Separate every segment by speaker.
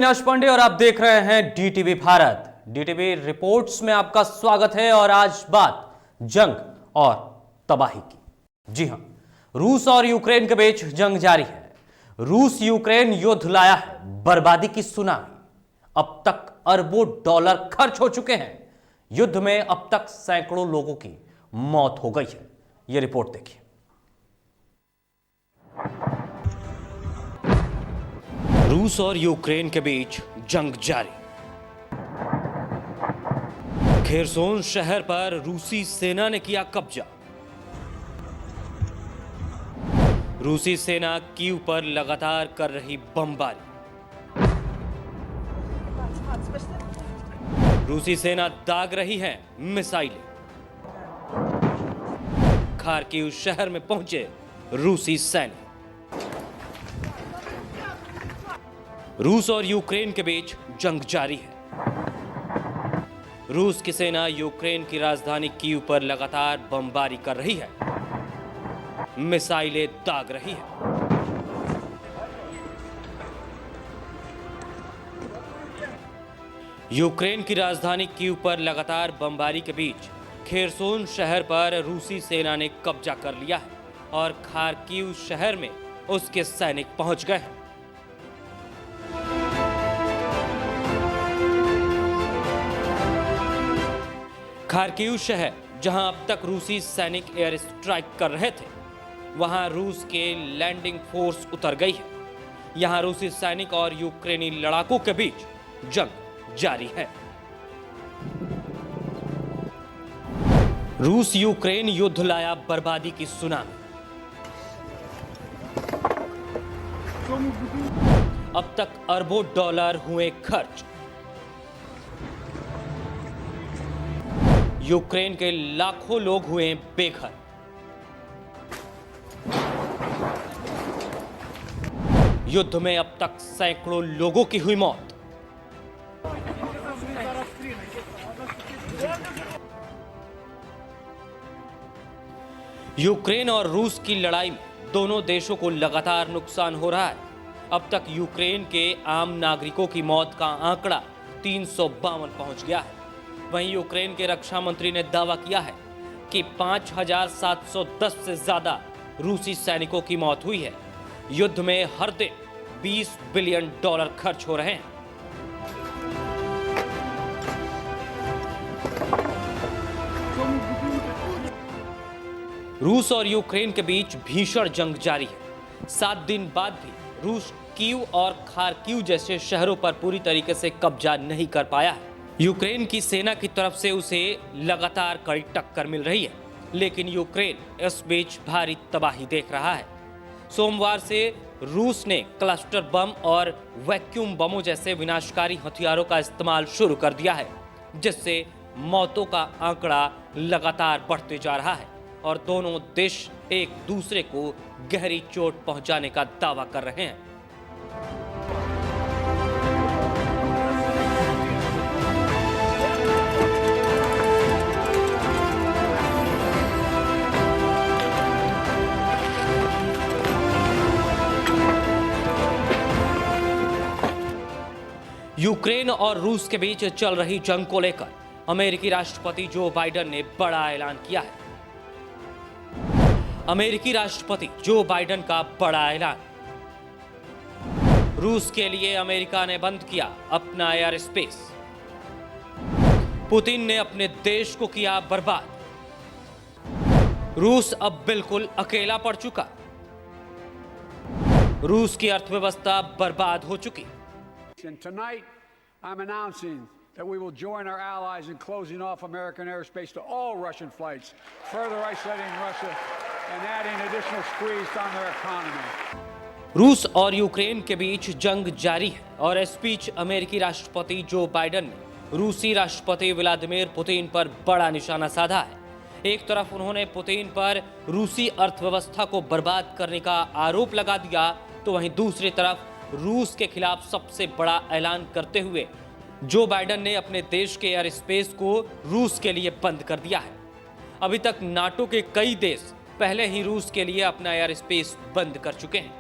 Speaker 1: अविनाश पांडे और आप देख रहे हैं डीटीवी भारत। डीटीवी रिपोर्ट्स में आपका स्वागत है और आज बात जंग और तबाही की। जी हां, रूस और यूक्रेन के बीच जंग जारी है। रूस यूक्रेन युद्ध लाया है बर्बादी की सुनामी। अब तक अरबों डॉलर खर्च हो चुके हैं। युद्ध में अब तक सैकड़ों लोगों की मौत हो गई है। यह रिपोर्ट देखिए। रूस और यूक्रेन के बीच जंग जारी। खेरसोन शहर पर रूसी सेना ने किया कब्जा। रूसी सेना कीव पर लगातार कर रही बमबारी। रूसी सेना दाग रही है मिसाइलें। खार्किव शहर में पहुंचे रूसी सैनिक। रूस और यूक्रेन के बीच जंग जारी है। रूस की सेना यूक्रेन की राजधानी कीव पर लगातार बमबारी कर रही है, मिसाइलें दाग रही है। यूक्रेन की राजधानी कीव पर लगातार बमबारी के बीच खेरसोन शहर पर रूसी सेना ने कब्जा कर लिया है और खार्किव शहर में उसके सैनिक पहुंच गए हैं। खार्किव शहर, जहां अब तक रूसी सैनिक एयर स्ट्राइक कर रहे थे, वहां रूस के लैंडिंग फोर्स उतर गई है। यहां रूसी सैनिक और यूक्रेनी लड़ाकों के बीच जंग जारी है। रूस यूक्रेन युद्ध लाया बर्बादी की सुनामी। अब तक अरबों डॉलर हुए खर्च। यूक्रेन के लाखों लोग हुए बेघर। युद्ध में अब तक सैकड़ों लोगों की हुई मौत। यूक्रेन और रूस की लड़ाई में दोनों देशों को लगातार नुकसान हो रहा है। अब तक यूक्रेन के आम नागरिकों की मौत का आंकड़ा 352 पहुंच गया है। वहीं यूक्रेन के रक्षा मंत्री ने दावा किया है कि 5,710 से ज्यादा रूसी सैनिकों की मौत हुई है। युद्ध में हर दिन 20 बिलियन डॉलर खर्च हो रहे हैं। रूस और यूक्रेन के बीच भीषण जंग जारी है। 7 दिन बाद भी रूस कीव और खार्किव जैसे शहरों पर पूरी तरीके से कब्जा नहीं कर पाया है। यूक्रेन की सेना की तरफ से उसे लगातार कड़ी टक्कर मिल रही है, लेकिन यूक्रेन इस बीच भारी तबाही देख रहा है। सोमवार से रूस ने क्लस्टर बम और वैक्यूम बमों जैसे विनाशकारी हथियारों का इस्तेमाल शुरू कर दिया है, जिससे मौतों का आंकड़ा लगातार बढ़ते जा रहा है और दोनों देश एक दूसरे को गहरी चोट पहुंचाने का दावा कर रहे हैं। यूक्रेन और रूस के बीच चल रही जंग को लेकर अमेरिकी राष्ट्रपति जो बाइडेन ने बड़ा ऐलान किया है। अमेरिकी राष्ट्रपति जो बाइडेन का बड़ा ऐलान। रूस के लिए अमेरिका ने बंद किया अपना एयर स्पेस। पुतिन ने अपने देश को किया बर्बाद। रूस अब बिल्कुल अकेला पड़ चुका। रूस की अर्थव्यवस्था बर्बाद हो चुकी।
Speaker 2: And tonight, I'm announcing that we will join our allies in closing off American airspace to all Russian flights, further isolating Russia and adding additional squeeze on their economy.
Speaker 1: रूस और यूक्रेन के बीच जंग जारी है और इस बीच अमेरिकी राष्ट्रपति जो बाइडेन ने रूसी राष्ट्रपति व्लादिमीर पुतिन पर बड़ा निशाना साधा है। एक तरफ उन्होंने पुतिन पर रूसी अर्थव्यवस्था को बर्बाद करने का आरोप लगा दिया, तो वहीं दूसरी तरफ रूस के खिलाफ सबसे बड़ा ऐलान करते हुए जो बाइडेन ने अपने देश के एयर स्पेस को रूस के लिए बंद कर दिया है। अभी तक नाटो के कई देश पहले ही रूस के लिए अपना एयर स्पेस बंद कर चुके हैं।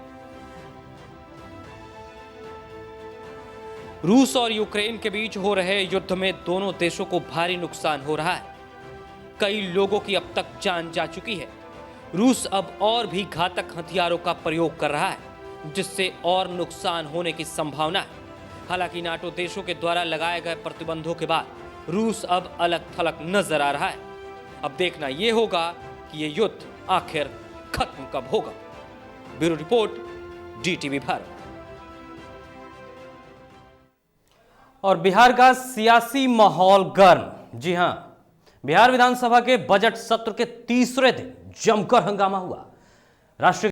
Speaker 1: रूस और यूक्रेन के बीच हो रहे युद्ध में दोनों देशों को भारी नुकसान हो रहा है। कई लोगों की अब तक जान जा चुकी है। रूस अब और भी घातक हथियारों का प्रयोग कर रहा है, जिससे और नुकसान होने की संभावना है। हालांकि नाटो देशों के द्वारा लगाए गए प्रतिबंधों के बाद रूस अब अलग थलग नजर आ रहा है। अब देखना यह होगा कि यह युद्ध आखिर खत्म कब होगा। Bureau report, DTV Bharat. और बिहार का सियासी माहौल गर्म। जी हां, बिहार विधानसभा के बजट सत्र के तीसरे दिन जमकर हंगामा हुआ। राष्ट्रीय